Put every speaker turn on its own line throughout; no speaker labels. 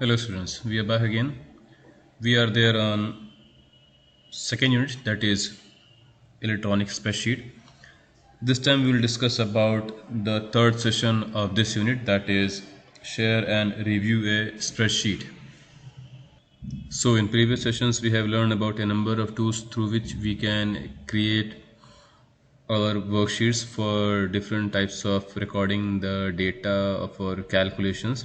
Hello students, we are back again. We are there on second unit, that is electronic spreadsheet. This time we will discuss about the third session of this unit, that is share and review a spreadsheet. So in previous sessions we have learned about a number of tools through which we can create our worksheets for different types of recording the data of our calculations.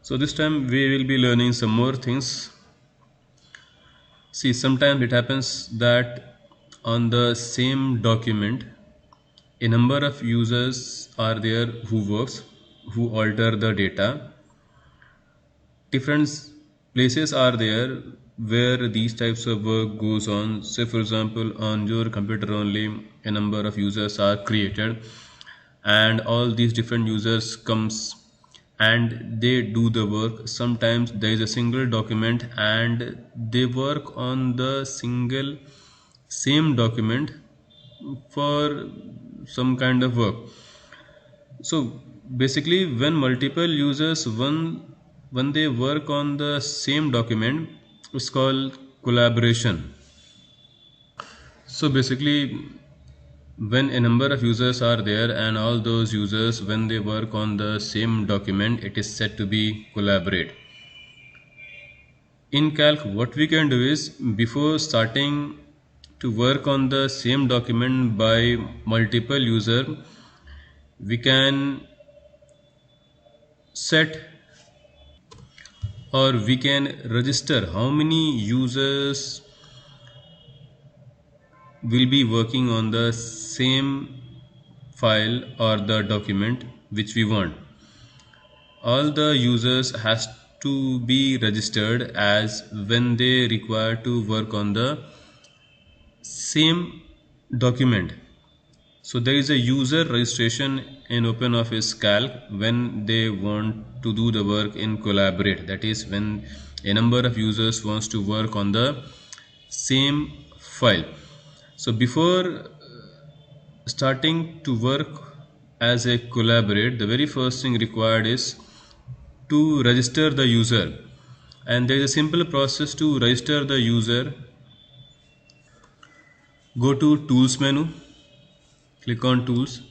So this time we will be learning some more things. See, sometimes it happens that on the same document, a number of users are there who alter the data. Different places are there where these types of work goes on. Say for example, on your computer only, a number of users are created, and all these different users comes and they do the work. Sometimes there is a single document and they work on the single same document for some kind of work. So basically when multiple users when they work on the same document, it's called collaboration. So basically when a number of users are there and all those users when they work on the same document, it is said to be collaborate. In calc, what we can do is before starting to work on the same document by multiple user, we can set or we can register how many users will be working on the same file or the document which we want. All the users has to be registered as when they require to work on the same document. So there is a user registration in OpenOffice Calc when they want to do the work in collaborate, that is when a number of users wants to work on the same file. So before starting to work as a collaborate, the very first thing required is to register the user, and there is a simple process to register the user. Go to tools menu, click on tools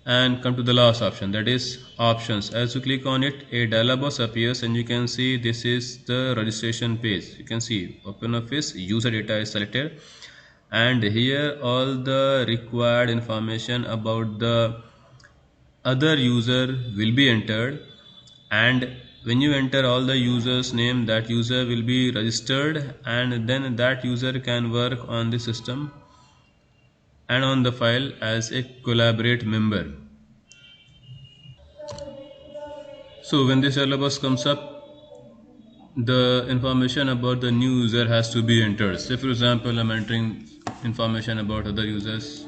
and come to the last option, that is options. As you click on it, a dialog box appears and you can see this is the registration page. You can see OpenOffice user data is selected and here all the required information about the other user will be entered, and when you enter all the users name, that user will be registered and then that user can work on the system and on the file as a collaborate member. So when this syllabus comes up, the information about the new user has to be entered. Say for example, I'm entering information about other users.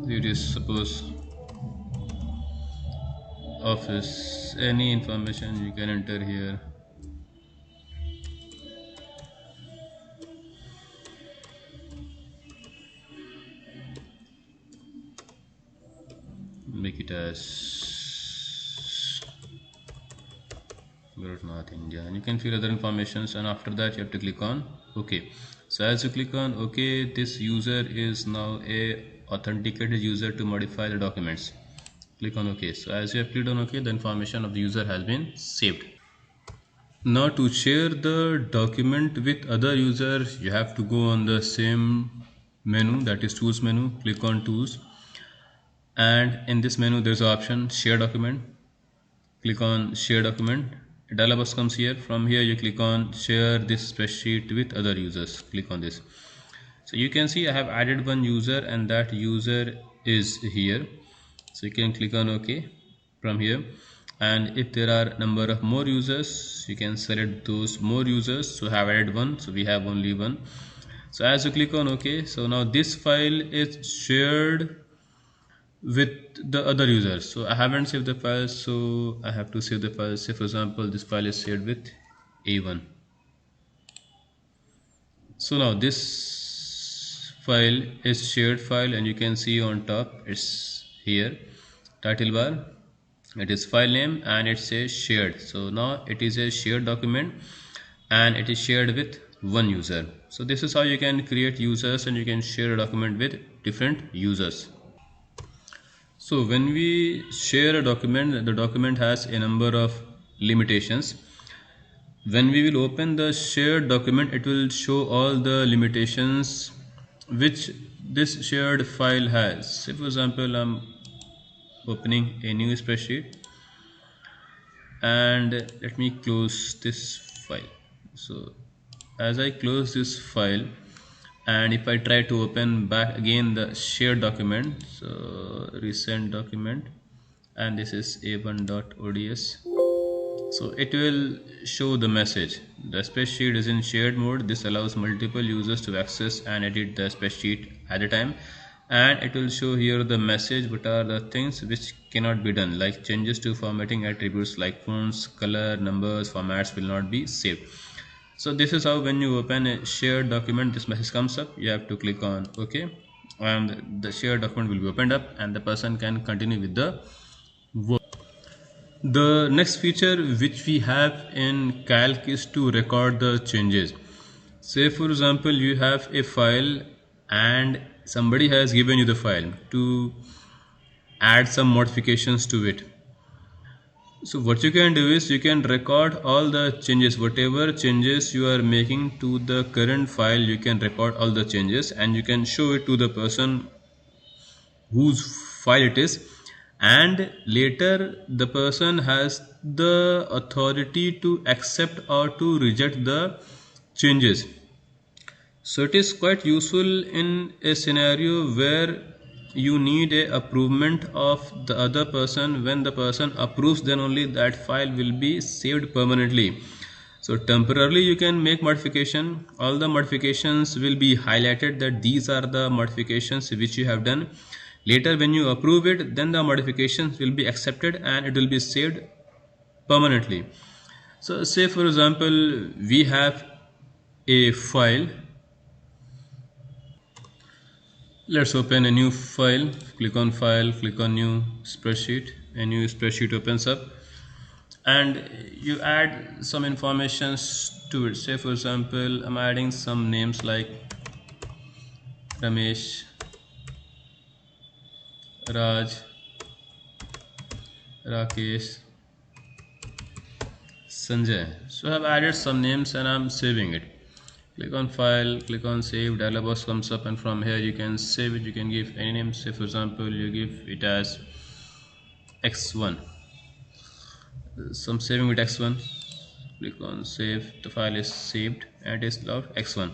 It is suppose office, any information you can enter here. Make it as North India, and you can fill other informations, and after that you have to click on OK. So as you click on OK, this user is now a authenticated user to modify the documents. Click on OK. So as you have clicked on OK, the information of the user has been saved. Now to share the document with other users, you have to go on the same menu, that is tools menu. Click on tools and in this menu there is an option share document. Click on share document. A dialog box comes here. From here you click on share this spreadsheet with other users. Click on this. So you can see I have added one user and that user is here. So you can click on OK from here, and if there are number of more users, you can select those more users. So I have added one, so we have only one. So as you click on OK, so now this file is shared with the other users. So I haven't saved the file, so I have to save the file. Say for example, this file is shared with A1. So now this file is shared file and you can see on top it's here title bar, it is file name, and it says shared. So now it is a shared document and it is shared with one user. So this is how you can create users and you can share a document with different users. So when we share a document, the document has a number of limitations. When we will open the shared document, it will show all the limitations which this shared file has. Say for example, I'm opening a new spreadsheet and let me close this file. So as I close this file, and if I try to open back again the shared document, so recent document, and this is a1.ods, so it will show the message the spreadsheet is in shared mode. This allows multiple users to access and edit the spreadsheet at a time, and it will show here the message what are the things which cannot be done, like changes to formatting attributes like fonts, color, numbers, formats will not be saved. So this is how when you open a shared document, this message comes up. You have to click on OK, and the shared document will be opened up and the person can continue with the work. The next feature which we have in Calc is to record the changes. Say for example, you have a file and somebody has given you the file to add some modifications to it. So what you can do is you can record all the changes, whatever changes you are making to the current file, you can record all the changes and you can show it to the person whose file it is, and later the person has the authority to accept or to reject the changes. So it is quite useful in a scenario where you need a approvement of the other person. When the person approves, then only that file will be saved permanently. So temporarily you can make modification. All the modifications will be highlighted that these are the modifications which you have done. Later when you approve it, then the modifications will be accepted and it will be saved permanently. So say for example, we have a file. Let's open a new file. Click on file, click on new spreadsheet. A new spreadsheet opens up and you add some informations to it. Say for example, I'm adding some names like Ramesh, Raj, Rakesh, Sanjay. So I've added some names and I'm saving it. Click on file, click on save, dialog box comes up and from here you can save it. You can give any name. Say for example, you give it as x1. So I'm saving with x1. Click on save. The file is saved and it is logged x1.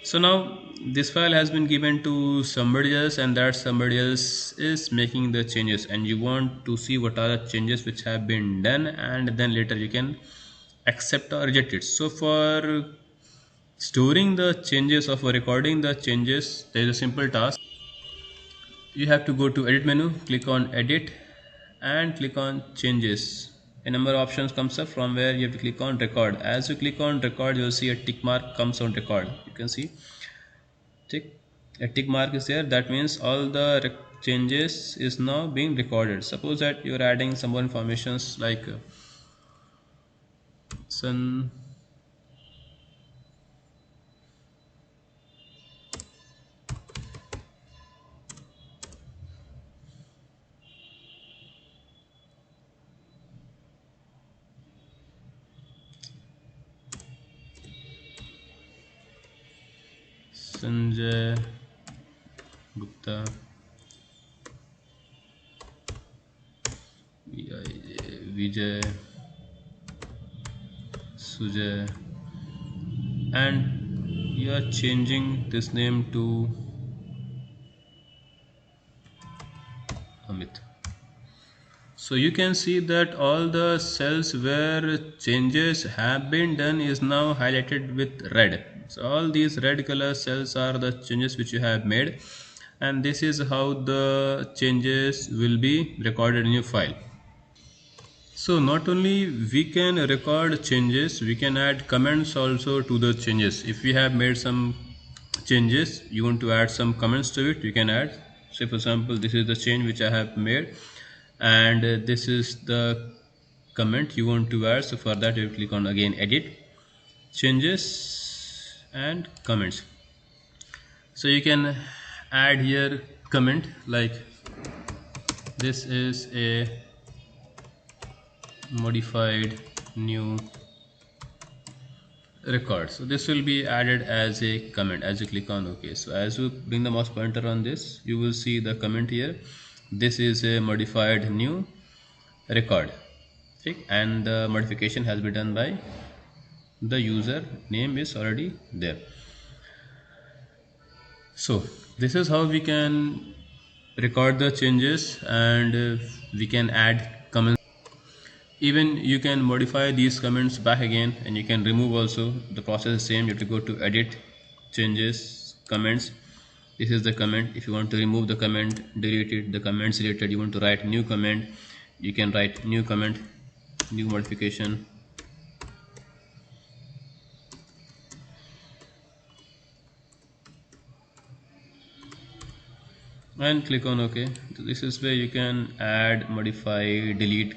So now this file has been given to somebody else and that somebody else is making the changes, and you want to see what are the changes which have been done, and then later you can accept or reject it. So for storing the changes or for recording the changes, there is a simple task. You have to go to edit menu, click on edit and click on changes. A number of options comes up from where you have to click on record. As you click on record, you will see a tick mark comes on record. You can see a tick mark is there. That means all the changes is now being recorded. Suppose that you are adding some more informations like sun, Sanjay Gupta, Vijay, Sujay, and you are changing this name to Amit. So you can see that all the cells where changes have been done is now highlighted with red. So all these red color cells are the changes which you have made, and this is how the changes will be recorded in your file. So not only we can record changes, we can add comments also to the changes. If we have made some changes, you want to add some comments to it, you can add. Say for example, this is the change which I have made, and this is the comment you want to add. So for that you click on again edit, changes and comments. So you can add here comment like this is a modified new record. So this will be added as a comment as you click on OK. So as you bring the mouse pointer on this, you will see the comment here. This is a modified new record. Okay? And the modification has been done by the user, name is already there. So this is how we can record the changes, and we can add comments. Even you can modify these comments back again, and you can remove also. The process is same. You have to go to edit, changes, comments. This is the comment. If you want to remove the comment, delete it, the comments deleted, you want to write new comment, you can write new comment, new modification. And click on OK. So this is where you can add, modify, delete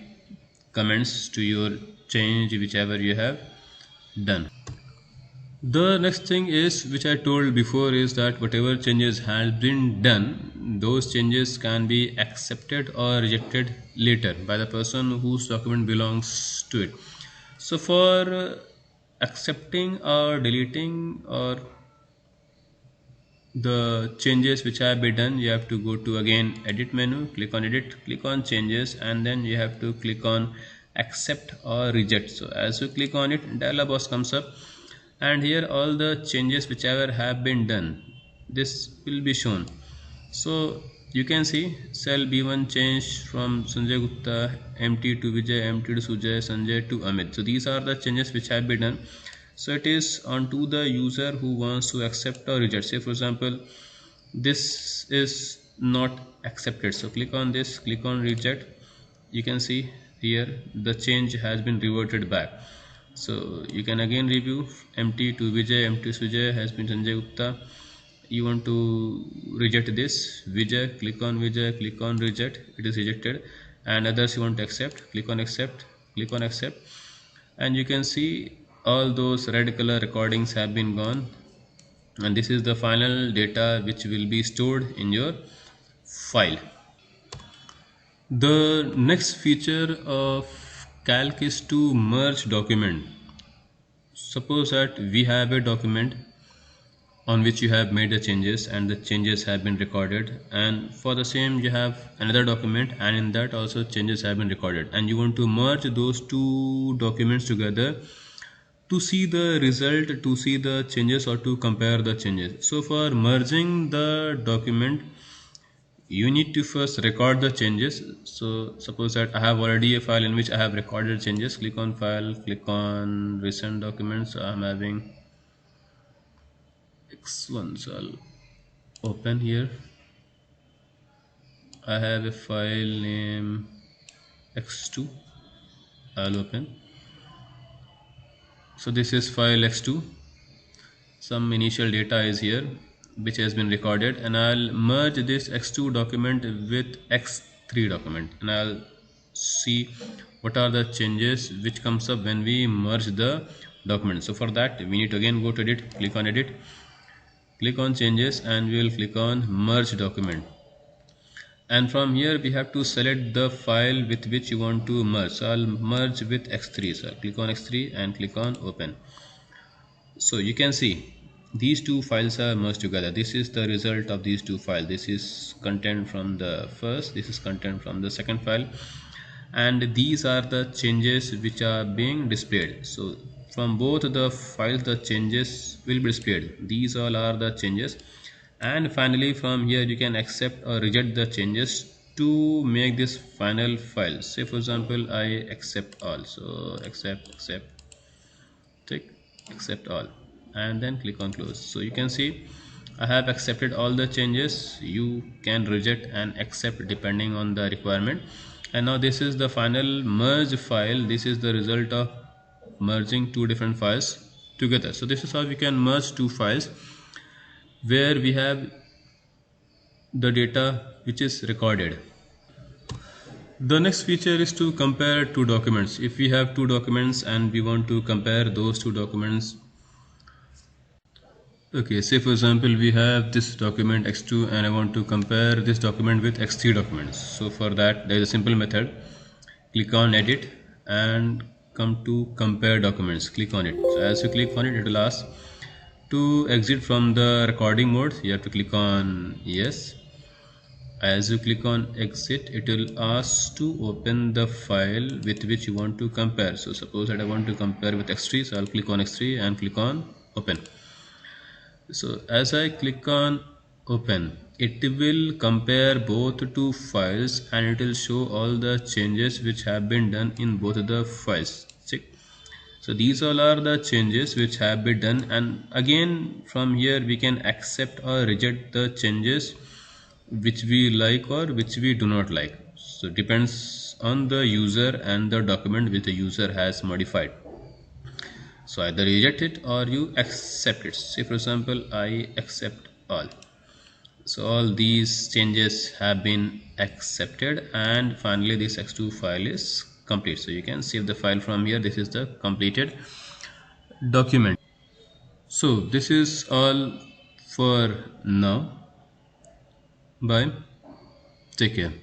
comments to your change whichever you have done. The next thing is, which I told before, is that whatever changes have been done, those changes can be accepted or rejected later by the person whose document belongs to it. So for accepting or deleting or the changes which have been done, you have to go to again edit menu, click on edit, click on changes, and then you have to click on accept or reject. So as you click on it, dialog box comes up, and here all the changes whichever have been done, this will be shown. So you can see cell B1 changed from Sanjay Gupta MT to Vijay, MT to Sujay, Sanjay to Amit. So these are the changes which have been done. So it is on to the user who wants to accept or reject. Say for example, this is not accepted, so click on this, click on reject. You can see here the change has been reverted back. So you can again review MT to Vijay, MT to Vijay has been Sanjay Gupta. You want to reject this Vijay, click on Vijay, click on reject, it is rejected. And others you want to accept, click on accept, click on accept, and you can see all those red color recordings have been gone, and this is the final data which will be stored in your file. The next feature of calc is to merge document. Suppose that we have a document on which you have made the changes and the changes have been recorded, and for the same you have another document and in that also changes have been recorded, and you want to merge those two documents together to see the result, to see the changes or to compare the changes. So for merging the document, you need to first record the changes. So suppose that I have already a file in which I have recorded changes. Click on file, click on recent documents. So I'm having X1, so I'll open here. I have a file name X2. I'll open. So this is file X2. Some initial data is here which has been recorded, and I'll merge this X2 document with X3 document, and I'll see what are the changes which comes up when we merge the document. So for that we need to again go to edit, click on edit, click on changes, and we will click on merge document. And from here we have to select the file with which you want to merge. So I'll merge with X3. So I'll click on X3 and click on open. So you can see these two files are merged together. This is the result of these two files. This is content from the first, this is content from the second file, and these are the changes which are being displayed. So from both the files the changes will be displayed. These all are the changes, and finally from here you can accept or reject the changes to make this final file. Say for example I accept all, so accept, tick, accept all, and then click on close. So you can see I have accepted all the changes. You can reject and accept depending on the requirement. And now this is the final merge file. This is the result of merging two different files together. So this is how we can merge two files where we have the data which is recorded. The next feature is to compare two documents. If we have two documents and we want to compare those two documents, okay, say for example we have this document x2 and I want to compare this document with x3 documents. So for that there is a simple method. Click on edit and come to compare documents. Click on it. So as you click on it, it will ask to exit from the recording mode. You have to click on yes. As you click on exit, it will ask to open the file with which you want to compare. So suppose that I want to compare with x3, so I'll click on x3 and click on open. So as I click on open, it will compare both two files and it will show all the changes which have been done in both the files. Check. So these all are the changes which have been done, and again from here we can accept or reject the changes which we like or which we do not like. So depends on the user and the document which the user has modified. So either reject it or you accept it. Say for example I accept all. So all these changes have been accepted and finally this x2 file is complete. So you can save the file from here. This is the completed document. So this is all for now. Bye. Take care.